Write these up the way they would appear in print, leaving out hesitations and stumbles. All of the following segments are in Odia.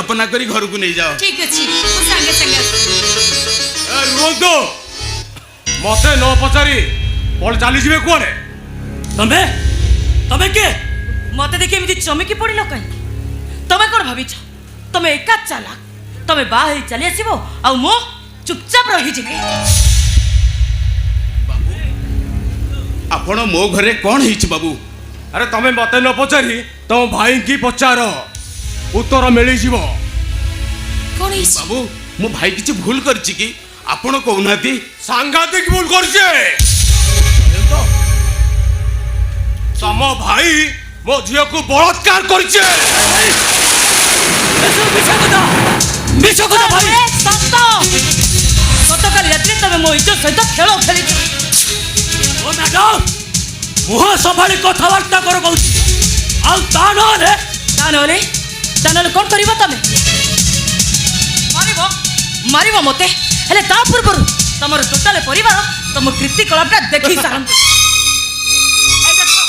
स्थापना करी घर को नहीं जाओ। ठीक अछि संगे संगे रुहतो मते न पचारी बोल चली जिवे कोने तमे तमे के मते देखि एमिति चमकी पड़िलो कहीं तमे कोन भाबिछ तमे एका चालाक तमे बा हे चली आसीबो आ मो चुपचाप रहि जिबे। आपण मो घरे कौन हिच बाबू? अरे तमे मते न पचारी तुम भाई की पचार उत्तर मिली जीवो। कोन हिच बाबू मो भाई किछि भूल करछि कि आपण कहउनाती? सांघातिक भूल करछे तम भाई मो झियो को बलात्कार करछे। मिछ कथा भाई सत्त गतकाली रात्रि तमे मो इज्जत सहित खेल खेली। ओ मैडम मुह संभाली कथबार्ता कर कहू आ ता नले कोन करबो तमे मारिबो मते हेले ता पूर्व तमर टोटल परिवार तम कृति कलापटा देखि सारन। ए देखो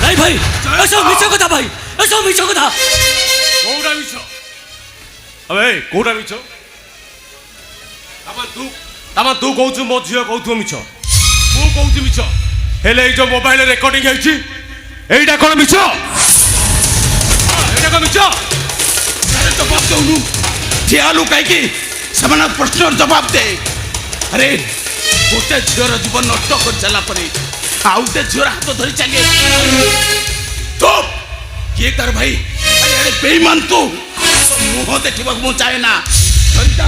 नहीं भाई ऐसा मिछ कथा भाई ऐसा मिछ कथा कोउडा मिछ अबे कोउडा मिछ तमा तू कहू मो झियो कहू मिछ मु कहू मिछ हेले जो मोबाइल रेकॉर्डिंग हेछि एइटा कोन मिछ एइटा कोन मिछ अरे जवाब दउनु ठियालु काई कि समान प्रश्न जवाब दे। अरे गोटे झियर जीवन नष्ट कर चला परे आउटे झियर हाथ धरी चलिए चुप किए कर भाई? अरे अरे बेईमान तू मुह देखा मु चाहे ना सरिता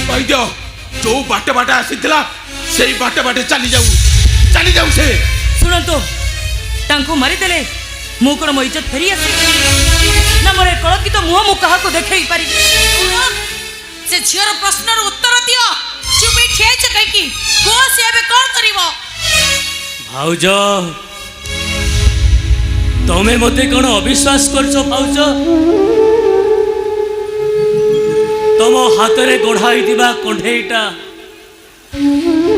कह दियो जो बाटे बाटे आसीला से बाटे बाटे चली जाऊ से सुनंतु तांको मारी देले मु कोन मो इज्जत फेरी आसी ना मोरे कलंकित मुह मु काहा को देखै पारि। से झियर प्रश्नर उत्तर दियो चुपी ठिया छ कहि की को से एबे कोन करिवो? भाउज तमे मते कोन अविश्वास करछो भाउज? तम हाथ रे गढ़ाई दिबा कंढेईटा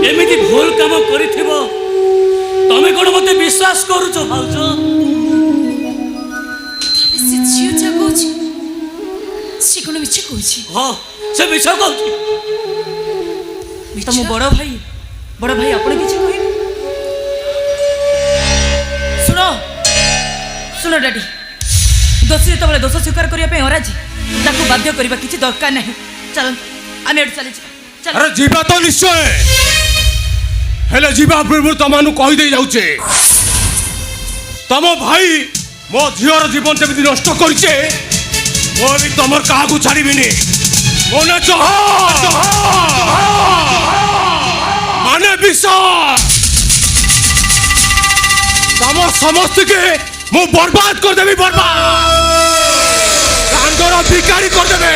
एमिति भूल काम करिथिबो तमे कोन मते विश्वास करूछो भाउज? से झियो छ कोछि से कोन मिछ कोछि? हां से मिछ कहू तम बड़ भाई आपण किछ कहिबे? सुनो डैडी दोषी तो दोष स्वीकार करने अराजी ताकू बाध्य करबा किछि दरकार नहीं। चल आमे एड चली चल। अरे जीवा तो निश्चय हेले जीवा पूर्व तमानु कहि दे जाउचे तम भाई मो झियर जीवन जेमिति नष्ट करछे मो भी तमर काहा को छाड़ीबिनी मोने चह माने विश्वास तम समस्त के मु बर्बाद कर देबी बर्बाद कांदर भिखारी कर देबे।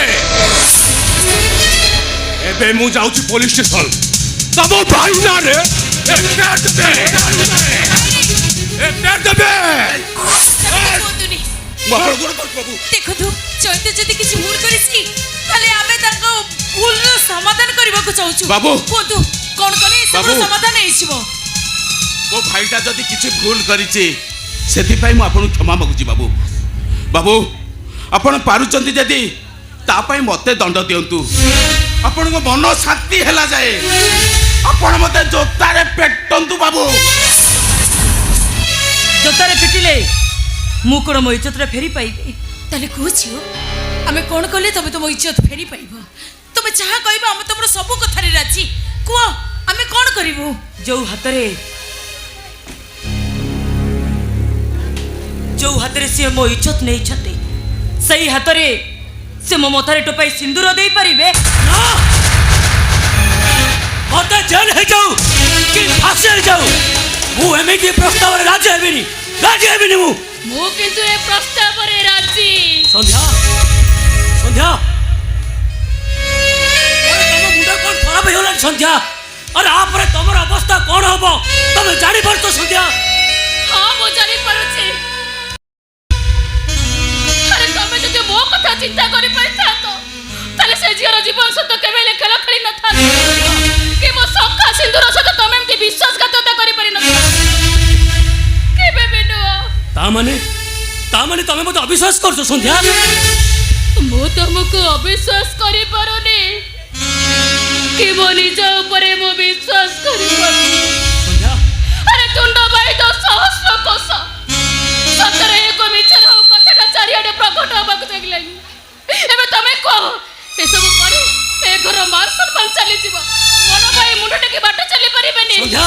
एबे मु जाउची पुलिस स्टेशन तब भाई ना रे ए पेट देबे देखो तू चैत्य जदि किछि भूल करिछि ताले आमे ताको भूल समाधान करबा को चाहूछु। बाबू को तू कोन कले सब समाधान हेइछिबो? वो भाईटा जदि किछि भूल करिछि सेति पई मु आपन क्षमा मागुची बाबू। बाबू आपण पारुचंती जदि ता पई मते दंड दियंतु आपण को मन शांति हेला जाए आपण मते जोतारे पेटंतु बाबू। जोतारे पिटिले मु कोन मो इज्जत रे फेरी पाइबे ताले कहूछु आमे कोन कले तबे तो मो इज्जत फेरी पाइबो? तबे चाहा कहबा हम तमरो सब कथा रे राजी को आमे कोन करिवो? जो हातरे से मो इज्जत नहीं छते सही हातरे से मो मथारे टोपाई सिंदूर दे पारिबे ना मते जेल हे जाऊ कि फांसी हे जाऊ मु एमिति प्रस्ताव रे राजी हेबिनी मु किंतु ए प्रस्ताव रे राजी। संध्या अरे तम मुंडा कोन खराब होलन संध्या? अरे आप रे तमर अवस्था कोन होबो तमे जानि परतो संध्या? हां मो जानि परछे। अरे तमे जदि मो कथा चिंता करि परथा तो ताले से जीरो जीवन सत केबेले खेल खेली न था कि मो सखा सिंदूर ତାମାନେ ତମେ ମୋତେ ଅବିଶ୍ୱାସ କରୁଛ ସନ୍ଧ୍ୟା? ମୁଁ ତମକୁ ଅବିଶ୍ୱାସ କରିପାରୁନି କି ମୋ ନିଜ ଉପରେ ମୁଁ ବିଶ୍ୱାସ କରିପାରୁନି। ସନ୍ଧ୍ୟା ଆରେ ତୁଣ୍ଡ ବାହିତ ସହସ୍ର କୋଷ ସତରେ ଏକ ମିଛର ହଉ କଥାଟା ଚାରିଆଡ଼େ ପ୍ରକଟ ହେବାକୁ ଲାଗିଲାଣି। ଏବେ ତମେ କୁହ ଏସବୁ ପରେ ଏ ଘର ମାନ ସମ୍ମାନ ଚାଲିଯିବ, ବଡ଼ ଭାଇ ମୁଣ୍ଡ ଟେକି ବାଟ ଚାଲି ପାରିବେନି, ସନ୍ଧ୍ୟା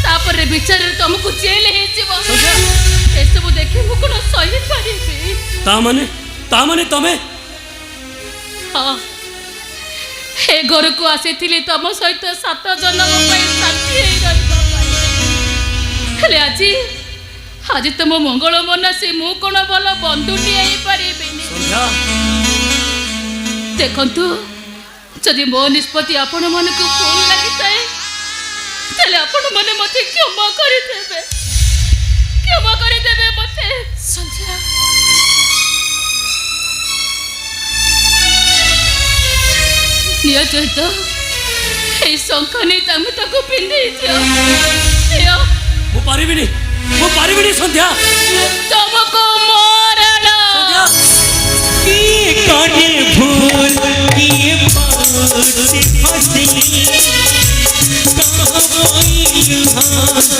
ତାପରେ ବିଚାରରେ ତମକୁ ଜେଲ ହେଇଯିବ। ସନ୍ଧ୍ୟା ଏସବୁ ଦେଖି ମୁଁ କଣ ସହିପାରିବି? ତାମାନେ ତମେ ହଁ, ଏ ଘରକୁ ଆସିଥିଲି ତମ ସହିତ 7 ଜନ୍ମ ପାଇଁ ସାଥୀ ହେଇ ରହିବା ପାଇଁ। ହେଲେ ଆଜି ତମ ମଙ୍ଗଳ ମନାସି ମୁଁ କଣ ଭଲ ବନ୍ଧୁଟିଏ ହେଇପାରିବିନି? ସନ୍ଧ୍ୟା ଦେଖନ୍ତୁ, ଯଦି ମୋ ନିଷ୍ପତ୍ତି ଆପଣମାନଙ୍କୁ ଭୁଲ ଲାଗିଥାଏ ତାହେଲେ ଆପଣମାନେ ମୋତେ କ୍ଷମା କରିଦେବେ ମୋତେ। ସନ୍ଧ୍ୟା ନିଅ ଚୈତ, এই ଶଙ୍ଖା ନେଇ ତମେ ତାକୁ ପିନ୍ଧେଇ ଦିଅ। ମୁଁ ପାରିବିନି ସନ୍ଧ୍ୟା। ତମକୁ ମରଣ किए काटे भूल किए पास फसली कहाँ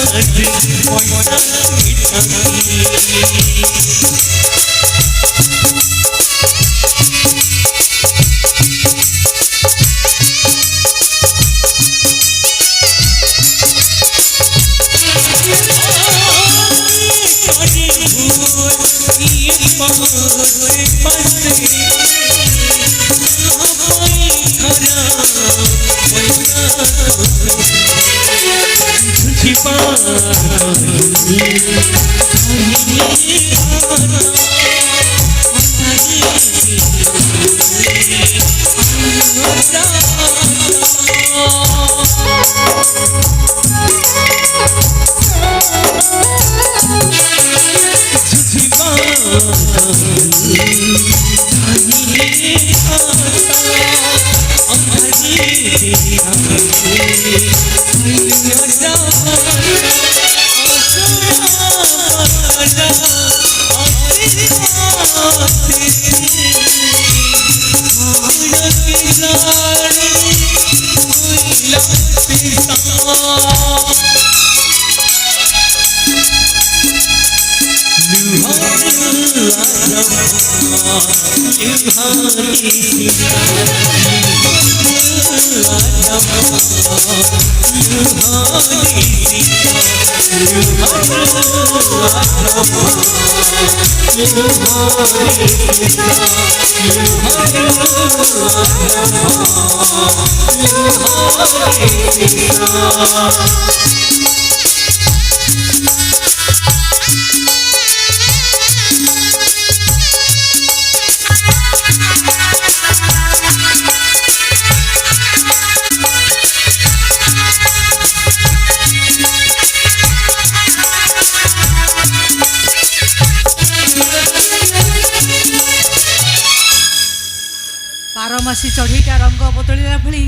ବାରମାସୀ ଚଢ଼େଇଟା ରଙ୍ଗ ବଦଳିଲା ଭଳି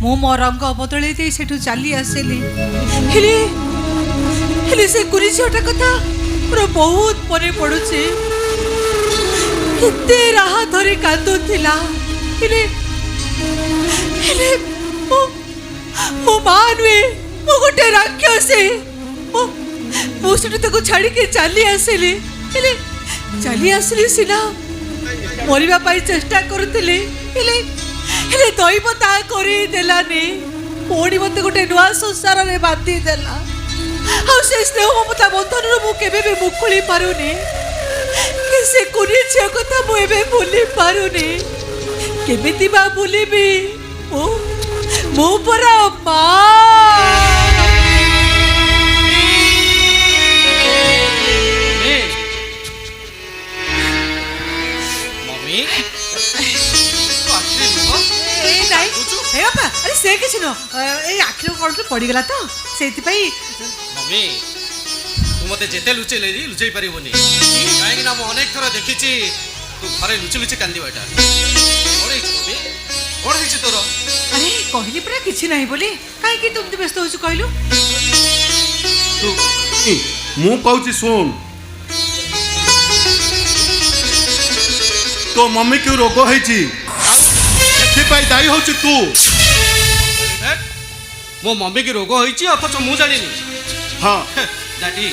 ମୁଁ ମୋ ରଙ୍ଗ ବଦଳେଇ ଦେଇ ସେଠୁ ଚାଲି ଆସିଲି। ହେଲେ ସେ କୁନି ଝିଅଟା କଥା ମୋର ବହୁତ ମନେ ପଡ଼ୁଛି। କେତେ ରାହା ଧରି କାନ୍ଦୁଥିଲା। ହେଲେ ମୋ ମା ନୁହେଁ, ମୁଁ ଗୋଟେ ରାକ୍ଷସୀ। ମୁଁ ସେଠୁ ତାକୁ ଛାଡ଼ିକି ଚାଲି ଆସିଲି। ହେଲେ ଚାଲି ଆସିଲି ସିନା, ମରିବା ପାଇଁ ଚେଷ୍ଟା କରୁଥିଲି, ହେଲେ ଦୈବ ତାହା କରେଇ ଦେଲାନି। ପୁଣି ମତେ ଗୋଟେ ନୂଆ ସଂସାରରେ ବାନ୍ଧି ଦେଲା। ଆଉ ସେ ସ୍ନେହ ମମତା ବନ୍ଧନରୁ ମୁଁ କେବେ ବି ମୁକୁଳି ପାରୁନି। ସେ କୁନି ଝିଅ କଥା ମୁଁ ଏବେ ଭୁଲି ପାରୁନି। କେମିତି ବା ଭୁଲିବି? ମୁଁ ପରା ମା। ଆରେ ସେ କିଛି ନୁହଁ, ଏଇ ଆଖିର କଣଠୁ ପଡ଼ିଗଲା ତ ସେଇଥିପାଇଁ। ମମି, ତୁ ମତେ ଯେତେ ଲୁଚେଇଲେ ବି ଲୁଚେଇ ପାରିବୁନି, କାହିଁକି ନା ମୁଁ ଅନେକ ଥର ଦେଖିଛି ତୁ ଘରେ ଲୁଚି ଲୁଚି କାନ୍ଦିବା। କଣ ହେଇଛି ମମି? କଣ ହେଇଛି ତୋର? ଆରେ କହିଲି ପରା କିଛି ନାହିଁ ବୋଲି। କାହିଁକି ତୁ ଏମିତି ବ୍ୟସ୍ତ ହଉଛୁ କହିଲୁ? ମୁଁ କହୁଛି ଶୁଣ, ତୋ ମମିକୁ ରୋଗ ହେଇଛି, ଆଉ ସେଥିପାଇଁ ଦାୟୀ ହଉଛି ତୁ। ମୋ ମମିକି ରୋଗ ହେଇଛି ଅଥଚ ମୁଁ ଜାଣିନି। ହଁ ଡାଡି,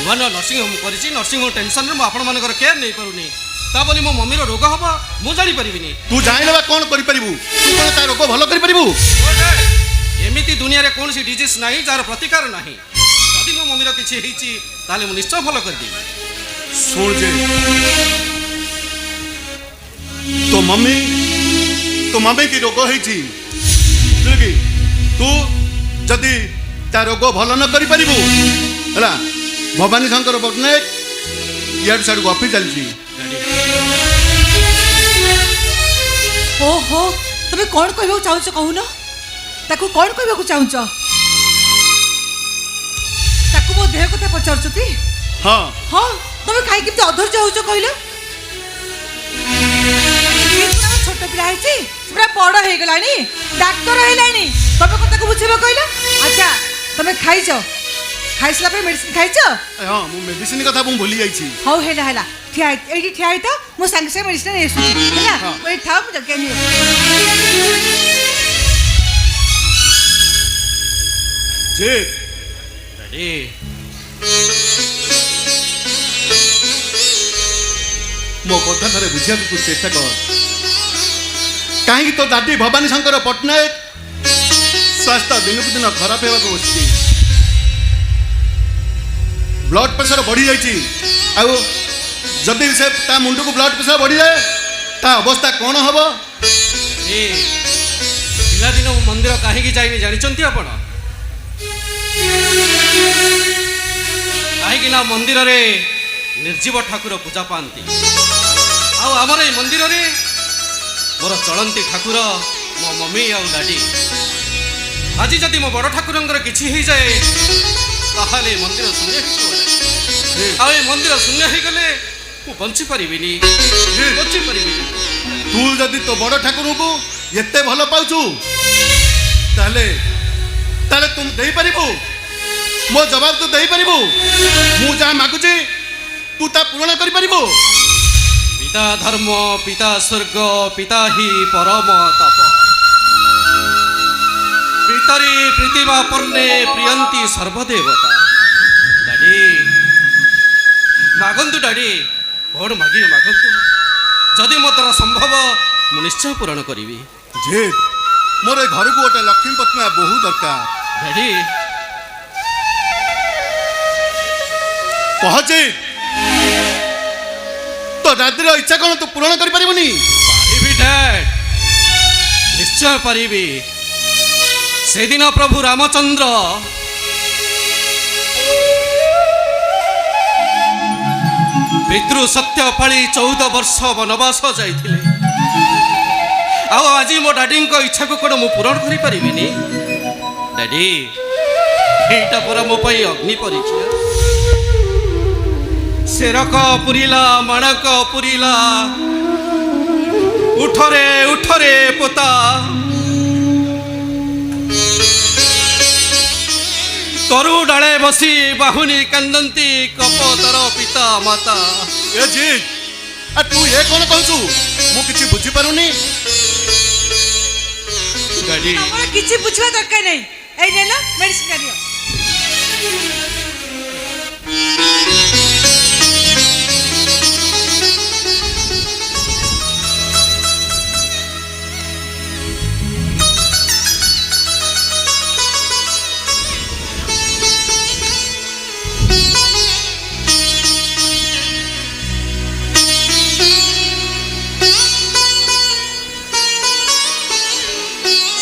ନୂଆ ନୂଆ ନର୍ସିଂ ହୋମ୍ କରିଛି, ନର୍ସିଂ ହୋମ୍ ଟେନସନରେ ମୁଁ ଆପଣମାନଙ୍କର କେୟାର ନେଇପାରୁନି। ତା ବୋଲି ମୋ ମମିର ରୋଗ ହବ ମୁଁ ଜାଣିପାରିବିନି। ତୁ ଜାଣିଲେ ବା କ'ଣ କରିପାରିବୁ? ତୁ କ'ଣ ତା ରୋଗ ଭଲ କରିପାରିବୁ? ଏମିତି ଦୁନିଆରେ କୌଣସି ଡିଜିଜ୍ ନାହିଁ ଯାହାର ପ୍ରତିକାର ନାହିଁ। ଯଦି ମୋ ମମିର କିଛି ହେଇଛି ତାହେଲେ ମୁଁ ନିଶ୍ଚୟ ଭଲ କରିଦେବି। ଶୁଣ ଯେ, ତୋ ମମି କି ରୋଗ ହେଇଛି, ବୁଝିଲୁ କି? ତୁ ଯଦି ତା ରୋଗ ଭଲ ନ କରିପାରିବୁ ହେଲା, ଭବାନୀ ଶଙ୍କର ପଟ୍ଟନାୟକ ଇଆଡ଼ୁ ସିଆଡ଼ୁ ଗପି ଚାଲିଛି। ଓହୋ, ତମେ କ'ଣ କହିବାକୁ ଚାହୁଁଛ କହୁନ? ତାକୁ କ'ଣ କହିବାକୁ ଚାହୁଁଛ? ତାକୁ ମୋ ଦେହ କଥା ପଚାରୁଛ ତି? ହଁ ହଁ, ତମେ କାହିଁକି ଏମିତି ଅଧୈର୍ଯ୍ୟ ହଉଛ କହିଲ? ଛୋଟ ପିଲା ହେଇଛି, ପୁରା ବଡ଼ ହେଇଗଲାଣି, ଡାକ୍ତର ହେଲାଣି, ତମେ କଥାକୁ ବୁଝେଇବ କହିଲ? ଆଚ୍ଛା, ତମେ ଖାଇସାରିଲା ପରେ ମେଡିସିନ ଖାଇଛ? ହଁ, ମୁଁ ମେଡିସିନ କଥା ମୁଁ ଭୁଲି ଯାଇଛି। ହଉ ହେଲା, ଏଇଠି ଠିଆ ହେଇଥା, ମୁଁ ସାଙ୍ଗେ ସାଙ୍ଗେ ମେଡିସିନ ନେଇ ଆସୁଛି ହେଲା। ଏଇଠି ଥାଅ, ମୁଁ ଜଗି ନେଇ ଯେ ଡାଡି, ମୋ କଥା ଥରେ ବୁଝିବାକୁ ତୁ ଚେଷ୍ଟା କର। କାହିଁକି ତୋ ଦାଦି ଭବାନୀ ଶଙ୍କର ପଟ୍ଟନାୟକ ସ୍ୱାସ୍ଥ୍ୟ ଦିନକୁ ଦିନ ଖରାପ ହେବାକୁ ବସିଛି। ବ୍ଲଡ୍ ପ୍ରେସର ବଢ଼ିଯାଇଛି, ଆଉ ଯଦି ସେ ତା ମୁଣ୍ଡକୁ ବ୍ଲଡ୍ ପ୍ରେସର ବଢ଼ିଯାଏ ତା ଅବସ୍ଥା କ'ଣ ହେବ? ପିଲାଦିନ ମୁଁ ମନ୍ଦିର କାହିଁକି ଯାଇନି ଜାଣିଛନ୍ତି ଆପଣ? କାହିଁକି ନା ମନ୍ଦିରରେ ନିର୍ଜୀବ ଠାକୁର ପୂଜା ପାଆନ୍ତି, ଆଉ ଆମର ଏଇ ମନ୍ଦିରରେ ମୋର ଚଳନ୍ତି ଠାକୁର ମୋ ମମି ଆଉ ଡାଡି। ଆଜି ଯଦି ମୋ ବଡ଼ ଠାକୁରଙ୍କର କିଛି ହେଇଯାଏ ତାହେଲେ ମନ୍ଦିର ଶୂନ୍ୟ ହେଇଯିବ, ଆଉ ଏ ମନ୍ଦିର ଶୂନ୍ୟ ହେଇଗଲେ ମୁଁ ବଞ୍ଚିପାରିବିନି। ତୁ ଯଦି ତୋ ବଡ଼ ଠାକୁରଙ୍କୁ ଏତେ ଭଲ ପାଉଛୁ ତାହେଲେ ତୁ ଦେଇପାରିବୁ? ମୋ ଜବାବ ତୁ ଦେଇପାରିବୁ? ମୁଁ ଯାହା ମାଗୁଛି ତୁ ତା ପୂରଣ କରିପାରିବୁ? ପିତା ଧର୍ମ, ପିତା ସ୍ୱର୍ଗ, ପିତା ହିଁ ପରମ ତପ। ପିତରି ପ୍ରୀତିମା ପର୍ଣ୍ଣେ ପ୍ରିୟନ୍ତି ସର୍ବଦେବତା। ଡାଡି ମାଗନ୍ତୁ, ଡାଡି କ'ଣ ମାଗିବେ ମାଗନ୍ତୁ, ଯଦି ମୋ ଦ୍ୱାରା ସମ୍ଭବ ମୁଁ ନିଶ୍ଚୟ ପୂରଣ କରିବି। ଯେ ମୋର ଏ ଘରକୁ ଗୋଟେ ଲକ୍ଷ୍ମୀ ପ୍ରତିମା ବହୁ ଦରକାର। ଡାଡି କହଛି ତୋ ଦାଦିର ଇଚ୍ଛା କ'ଣ ତୁ ପୂରଣ କରିପାରିବୁନି? ପାରିବି ଡାଡ୍, ନିଶ୍ଚୟ ପାରିବି। ସେଦିନ ପ୍ରଭୁ ରାମଚନ୍ଦ୍ର ପିତୃ ସତ୍ୟ ପାଳି 14 ବର୍ଷ ବନବାସ ଯାଇଥିଲେ, ଆଉ ଆଜି ମୋ ଡାଡିଙ୍କ ଇଚ୍ଛାକୁ କ'ଣ ମୁଁ ପୂରଣ କରିପାରିବିନି? ଡାଡି, ଏଇଟା ପରା ମୋ ପାଇଁ ଅଗ୍ନି ପରୀକ୍ଷା। ସେରକ ପୁରିଲା, ମାଣକ ପୁରିଲା, ଉଠରେ ଉଠରେ ପୋତା, ତରୁ ଡାଳେ ବସି ବାହୁନି କାନ୍ଦନ୍ତି କପତର ପିତା ମାତା। ଏ ଜି ତୁ ଏ କ'ଣ କହୁଛୁ? ମୁଁ କିଛି ବୁଝିପାରୁନି। ଡାଡି ଆମର କିଛି ବୁଝିବା ଦରକାର ନାହିଁ, ଏଇ ନେ ନା ମେଡିସିନ କାଢିଅ।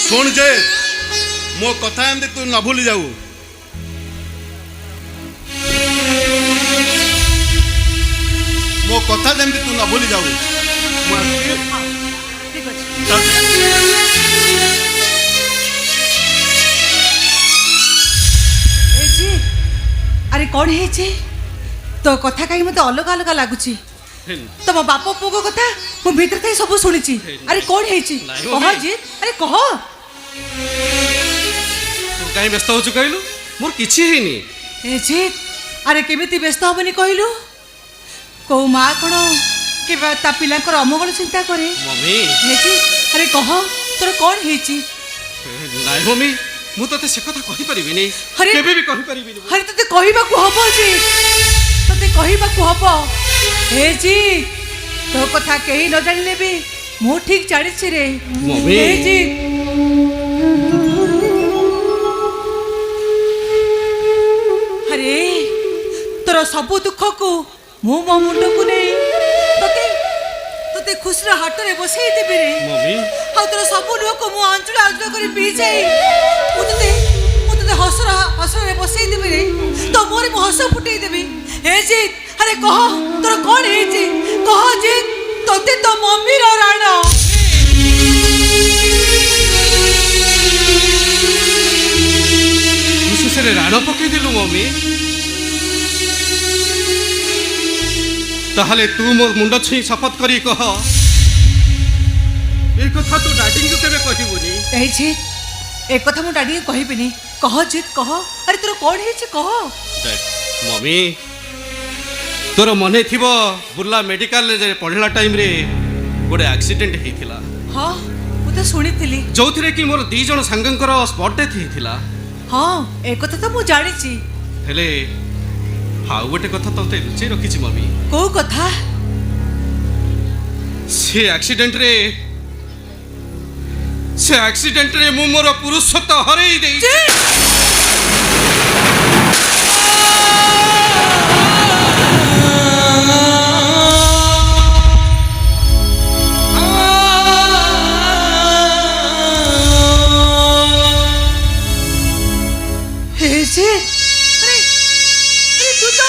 ଶୁଣ ଯେ, ମୋ କଥା ଏମିତି ତୁ ନ ଭୁଲି ଯାଉ। ମୋ କଥା ଯେମିତି ତୁ ନ ଭୁଲି ଯାଉ। ମୁଁ ଆସିଛି। ଠିକ ଅଛି। ଆରେ କ'ଣ ହେଇଛି? ତୋ କଥା କାହିଁ ମୋତେ ଅଲଗା ଅଲଗା ଲାଗୁଛି। ତମ ବାପ ପୁଅଙ୍କ କଥା ମୁଁ ଭିତରେ ଥାଇ ସବୁ ଶୁଣିଛି। ଆରେ କ'ଣ ହେଇଛି କହ ଜି, ଆରେ କହ। ତୁ କାହିଁ ବ୍ୟସ୍ତ ହଉଛୁ କହିଲୁ? ମୋର କିଛି ହେଇନି। ଏ ଜି, আরে কেমিতি ব্যস্ত হবনি কহিলু কৌ মা কোণ কেবে তা পিলাঙ্কর অমঙ্গল চিন্তা করে মমি হেজি আরে কহ তোর কোন হেজি নাই মমি ମୁଁ ତତେ ସେ କଥା କହିପାରିବିନି ଆରେ- କେବେ ବି କହିପାରିବିନି আরে তোতে কহিবাকু হব জি তোতে কহিবাকু হব হেজি তো কথা কেহি ন জানিলে বি মু ঠিক জানিছি রে মমি। হেজি আরে তোর সবু দুঃখকু মু মো মুন্ডকু নেই তোতে তোতে খুশির হাটরে বসাই দেবে রে ମମି ଆଉ ତୋର ସବୁ ଲୁହକୁ ମୁଁ ଆଞ୍ଚୁଳ ଆଞ୍ଚୁଳ କରି ପିଇଯାଇ ମୁଁ ତୋତେ ହସରେ ବସେଇ ଦେବି ରେ ତୋ ମୁହଁରେ ମୁଁ ହସ ଫୁଟେଇ ଦେବି ହେ ଜିତ୍ ଆରେ କହ ତୋର କ'ଣ ହେଇଛି କହ ଜିତ୍ ତୋତେ ତୋ ମମ୍ମିର ରାଣ ତୁ ଶେଷରେ ରାଣ ପକେଇଦେଲୁ ମମି ତାହେଲେ ତୁ ମୋ ମୁଣ୍ଡ ଛୁଇଁ ଶପଥ କରି କହ এই কথা ତୁ ଡାଡିଙ୍କୁ କେବେ କହିବୁନି এই ଜିତ୍ ଏ କଥା ମୁଁ ଡାଡିକି କହିବିନି କହ ଜିତ୍ କହ ଆରେ ତୋର କ'ଣ ହେଇଛି କହ ମମି ତୋର ମନେ ଥିବ ବୁର୍ଲା ମେଡିକାଲରେ ପଢ଼ିଲା ଟାଇମରେ ଗୋଟେ ଆକ୍ସିଡେଣ୍ଟ ହେଇଥିଲା ହଁ ମୁଁ ତ ଶୁଣିଥିଲି ଯୋଉଥିରେ କି ମୋର 2 ଜଣ ସାଙ୍ଗଙ୍କର ସ୍ପଟ୍ ଡେଥ୍ ହେଇଥିଲା ହଁ ଏ କଥା ତ ମୁଁ ଜାଣିଛି ହେଲେ ଆଉ ଗୋଟେ କଥା ତତେ ଲୁଚେଇ ରଖିଛି ମମି କୋଉ କଥା ସେ ଆକ୍ସିଡେଣ୍ଟରେ ମୁଁ ମୋର ପୁରୁଷତ୍ୱ ହରେଇ ଦେଇଛି ହେ ଜିତ୍ ଆରେ ତୁ ତ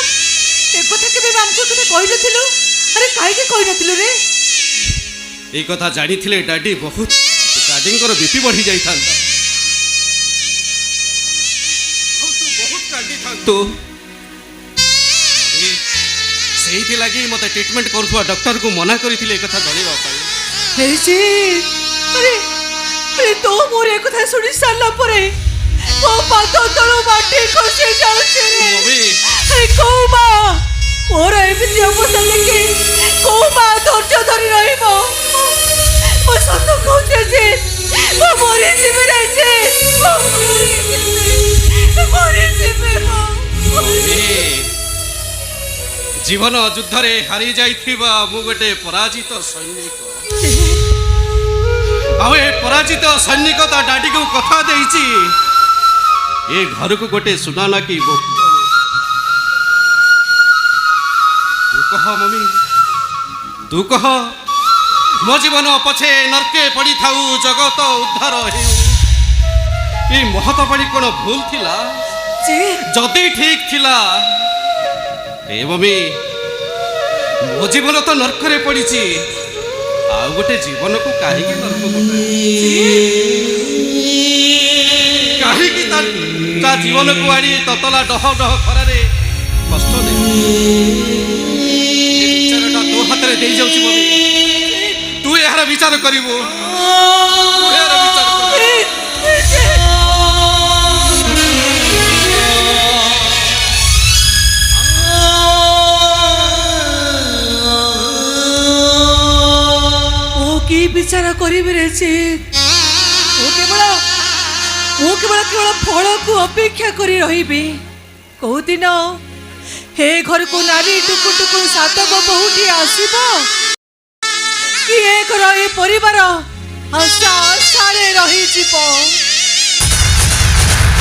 ଏ କଥା କେବେ ଆମକୁ କେବେ କହିନଥିଲୁ ଆରେ କାହିଁକି କହିନଥିଲୁ ରେ এই কথা জানিଥିଲେ ଡାଡିଙ୍କର ବିପି ବଢି ଯାଇଥାନ୍ତା ଆଉ ତୁ ବହୁତ କାନ୍ଦିଥାନ୍ତୁ ସେଇଥିଲାଗି ମୋତେ ଟ୍ରିଟମେଣ୍ଟ କରୁଥିବା ଡକ୍ଟରକୁ ମନା କରିଥିଲେ ଏ କଥା ଜଣାଇବା ପାଇଁ ହେଇଛି ଆରେ ଆରେ ତୋ ମୋର ଏ କଥା ଶୁଣି ସାରିଲା ପରେ ମୋ ପାଦ ତଳୁ ମାଟି ଖସି ଯାଉଛି ରେ ମମି ଆରେ କୋଉ ମା ମୋର ଏମିତି ଅବସ୍ଥା ଦେଖି କୋଉ ମା ଧୈର୍ଯ୍ୟ ଧରି ରହିବ ମୋ ସତ କହୁଛି ଯେ ମୁଁ ମରିଯିବି ରେ ଯେ ମରିଯିବି ମମି ଜୀବନ ଯୁଦ୍ଧରେ ହାରି ଯାଇଥିବା ମୁଁ ଗୋଟେ ପରାଜିତ ସୈନିକ ଆଉ ଏ ପରାଜିତ ସୈନିକ ତା ଡାଡିକୁ କଥା ଦେଇଛି ଏ ଘରକୁ ଗୋଟେ ସୁନାନା କି ବୋହୂ ଆଣେ। ତୁ କହ ମମି ତୁ କହ ମୋ ଜୀବନ ପଛେ ନର୍କେ ପଡ଼ିଥାଉ ଜଗତ ଉଦ୍ଧାର ହେଉ ଏ ମହତ ବାଣୀ କ'ଣ ଭୁଲ ଥିଲା ଯଦି ଠିକ ଥିଲା ଏ ମମି ମୋ ଜୀବନ ତ ନର୍କରେ ପଡ଼ିଛି ଆଉ ଗୋଟେ ଜୀବନକୁ କାହିଁକି ନର୍କ କାହିଁକି ତା ଜୀବନକୁ ଆଣି ତତଲା ଡହ ଡହ ଖରାରେ କଷ୍ଟ ଦେବି ବିଚାରଟା ତୋ ହାତରେ ଦେଇଯାଉଛି ମମି ତୁ ଏହାର ବିଚାର କରିବୁ কি বিচার করিবে রে ମୁଁ କେବଳ ଫଳକୁ ଅପେକ୍ଷା କରି ରହିବି କୋଉଦିନ ହେ ଘରକୁ ନାରୀ ଟୁକୁ ଟୁକୁ ସାତକ ବୋହୂଟି ଆସିବ କି ଏ ଘର ଏ ପରିବାର ଆଶାରେ ରହିଯିବ।